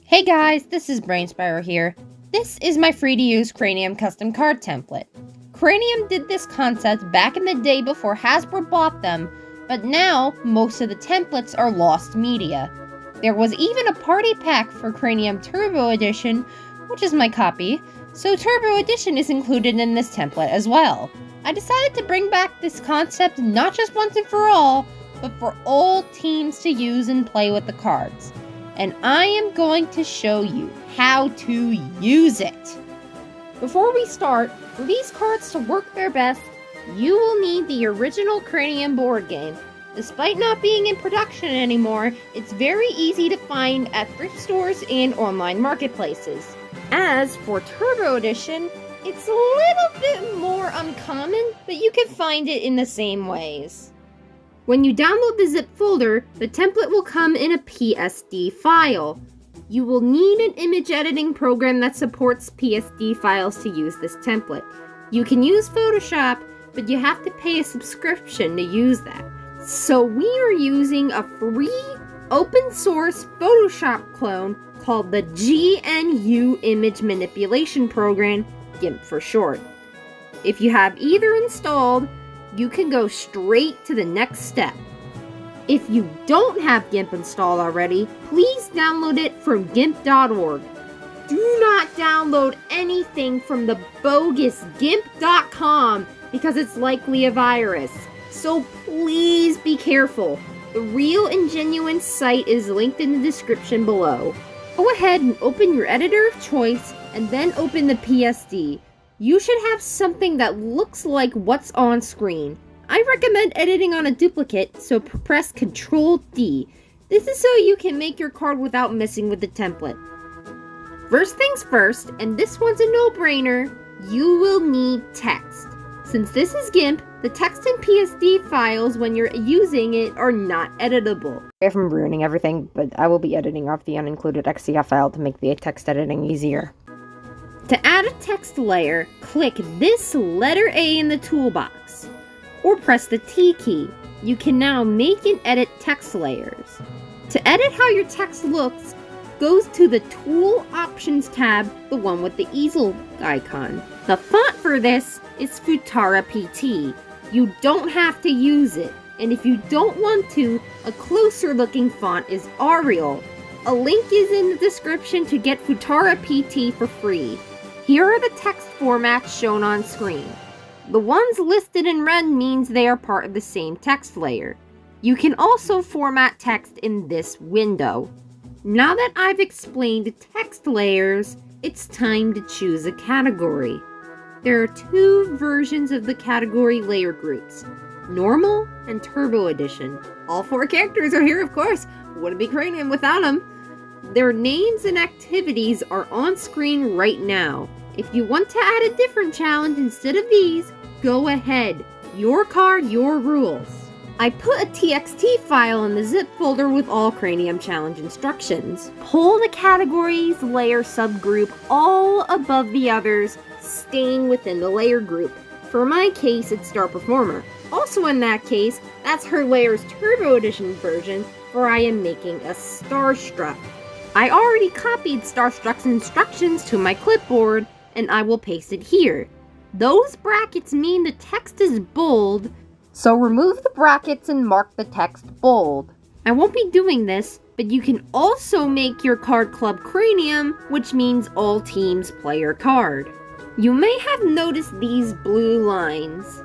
Hey guys, this is BrainSpyro here. This is my free-to-use Cranium custom card template. Cranium did this concept back in the day before Hasbro bought them, but now most of the templates are lost media. There was even a party pack for Cranium Turbo Edition, which is my copy, so Turbo Edition is included in this template as well. I decided to bring back this concept not just once and for all, but for all teams to use and play with the cards. And I am going to show you how to use it. Before we start, for these cards to work their best, you will need the original Cranium board game. Despite not being in production anymore, it's very easy to find at thrift stores and online marketplaces. As for Turbo Edition, it's a little bit more uncommon, but you can find it in the same ways. When you download the zip folder, the template will come in a PSD file. You will need an image editing program that supports PSD files to use this template. You can use Photoshop, but you have to pay a subscription to use that. So we are using a free, open source Photoshop clone called the GNU Image Manipulation Program, GIMP for short. If you have either installed, you can go straight to the next step. If you don't have GIMP installed already, please download it from gimp.org. Do not download anything from the bogus gimp.com because it's likely a virus. So please be careful. The real and genuine site is linked in the description below. Go ahead and open your editor of choice and then open the PSD. You should have something that looks like what's on screen. I recommend editing on a duplicate, so press Ctrl-D. This is so you can make your card without messing with the template. First things first, and this one's a no-brainer, you will need text. Since this is GIMP, the text and PSD files when you're using it are not editable. Sorry if I'm ruining everything, but I will be editing off the unincluded XCF file to make the text editing easier. To add a text layer, click this letter A in the toolbox, or press the T key. You can now make and edit text layers. To edit how your text looks, go to the Tool Options tab, the one with the easel icon. The font for this is Futara PT. You don't have to use it, and if you don't want to, a closer looking font is Arial. A link is in the description to get Futara PT for free. Here are the text formats shown on screen. The ones listed in red means they are part of the same text layer. You can also format text in this window. Now that I've explained text layers, it's time to choose a category. There are two versions of the category layer groups, Normal and Turbo Edition. All four characters are here, of course. Wouldn't be Cranium without them. Their names and activities are on screen right now. If you want to add a different challenge instead of these, go ahead. Your card, your rules. I put a TXT file in the zip folder with all Cranium challenge instructions. Pull the categories layer subgroup all above the others, staying within the layer group. For my case, it's Star Performer. Also in that case, that's her layer's Turbo Edition version, where I am making a Starstruck. I already copied Starstruck's instructions to my clipboard, and I will paste it here. Those brackets mean the text is bold, so remove the brackets and mark the text bold. I won't be doing this, but you can also make your card club Cranium, which means all teams play your card. You may have noticed these blue lines.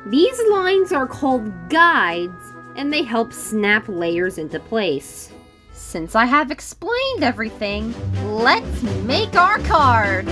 These lines are called guides, and they help snap layers into place. Since I have explained everything, let's make our card!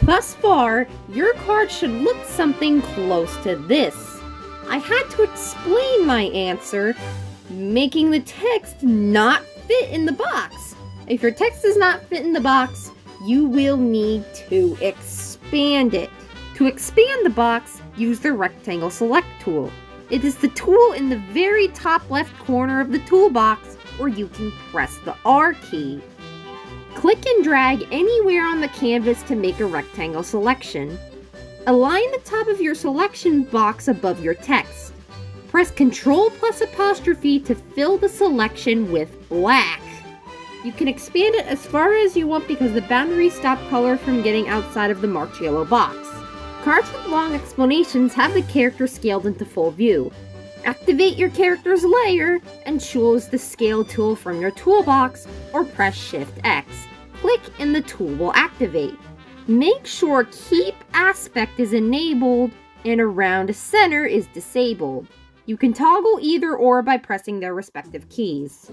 Thus far, your card should look something close to this. I had to explain my answer, making the text not fit in the box. If your text does not fit in the box, you will need to expand expand it. To expand the box, use the rectangle select tool. It is the tool in the very top left corner of the toolbox, or you can press the R key. Click and drag anywhere on the canvas to make a rectangle selection. Align the top of your selection box above your text. Press Ctrl plus apostrophe to fill the selection with black. You can expand it as far as you want because the boundaries stop color from getting outside of the marked yellow box. Cards with long explanations have the character scaled into full view. Activate your character's layer and choose the scale tool from your toolbox or press Shift X. Click and the tool will activate. Make sure Keep Aspect is enabled and Around Center is disabled. You can toggle either or by pressing their respective keys.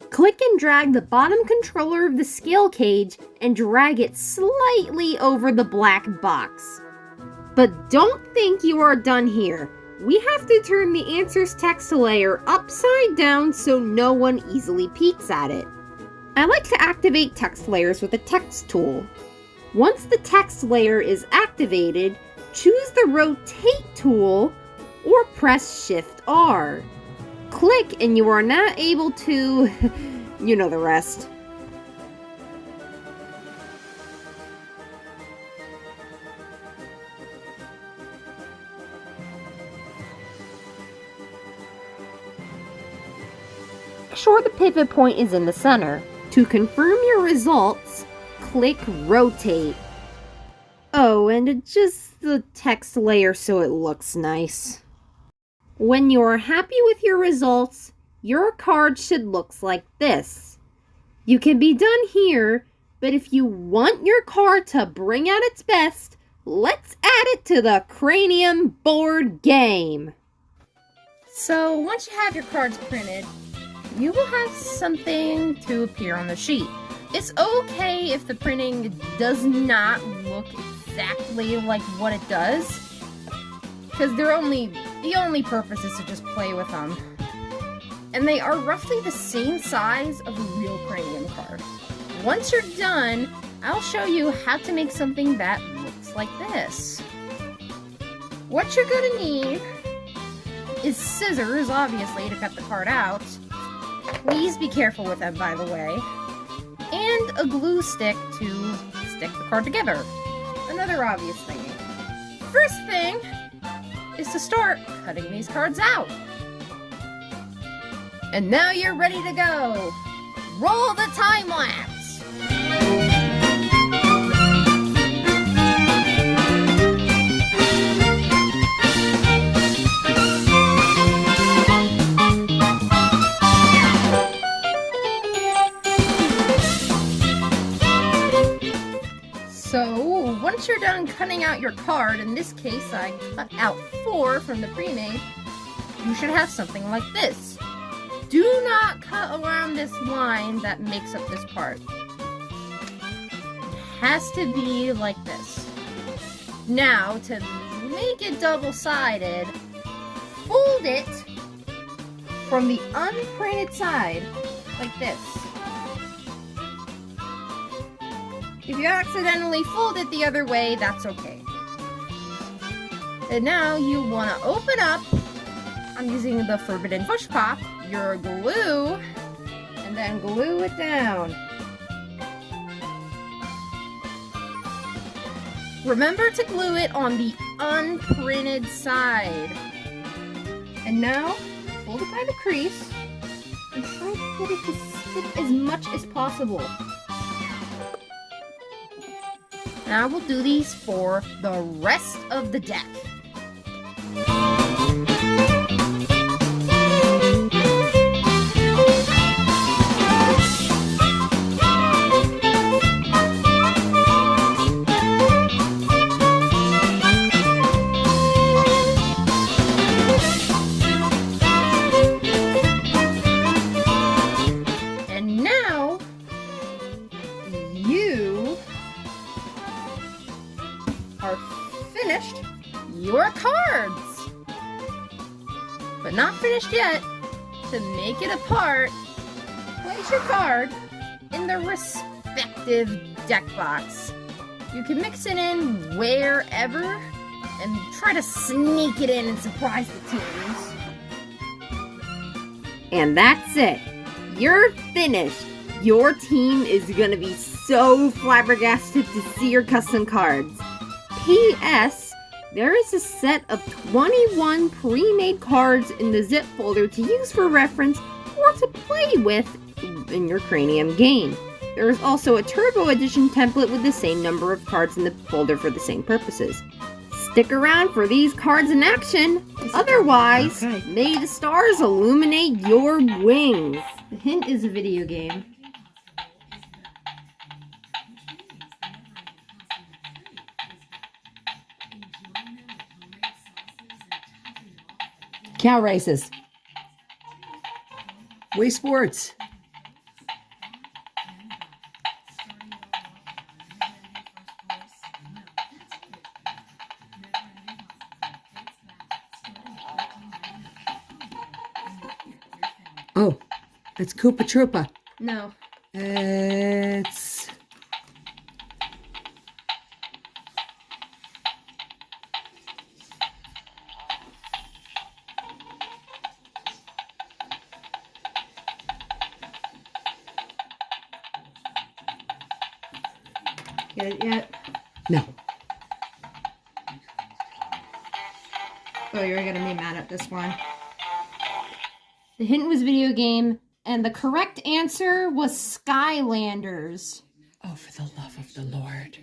Click and drag the bottom controller of the scale cage and drag it slightly over the black box. But don't think you are done here. We have to turn the answers text layer upside down so no one easily peeks at it. I like to activate text layers with the text tool. Once the text layer is activated, choose the rotate tool or press Shift R. Click and you are now able to, you know the rest. Make sure the pivot point is in the center. To confirm your results, click Rotate. Oh, and adjust the text layer so it looks nice. When you're happy with your results, your card should look like this. You can be done here, but if you want your card to bring out its best, let's add it to the Cranium board game. So once you have your cards printed, you will have something to appear on the sheet. It's okay if the printing does not look exactly like what it does, because the only purpose is to just play with them. And they are roughly the same size of a real Cranium card. Once you're done, I'll show you how to make something that looks like this. What you're gonna need is scissors, obviously, to cut the card out. Please be careful with them, by the way. And a glue stick to stick the card together. Another obvious thing. First thing is to start cutting these cards out. And now you're ready to go. Roll the time lapse. So, once you're done cutting out your card, in this case I cut out 4 from the pre-made, you should have something like this. Do not cut around this line that makes up this part. It has to be like this. Now, to make it double-sided, fold it from the unprinted side like this. If you accidentally fold it the other way, that's okay. And now you want to open up, I'm using the Forbidden Push Pop, your glue, and then glue it down. Remember to glue it on the unprinted side. And now, fold it by the crease, and try to get it to stick as much as possible. Now we'll do these for the rest of the deck. Finished your cards, but not finished yet. To make it apart, place your card in the respective deck box. You can mix it in wherever and try to sneak it in and surprise the teams. And that's it. You're finished. Your team is gonna be so flabbergasted to see your custom cards. P.S. There is a set of 21 pre-made cards in the zip folder to use for reference or to play with in your Cranium game. There is also a Turbo Edition template with the same number of cards in the folder for the same purposes. Stick around for these cards in action. Otherwise, may the stars illuminate your wings. The hint is a video game. Cow races. Wii Sports. Oh, it's Koopa Troopa. No. It's... Get it yet? No. Oh, you're gonna be mad at this one. The hint was video game, and the correct answer was Skylanders. Oh, for the love of the Lord.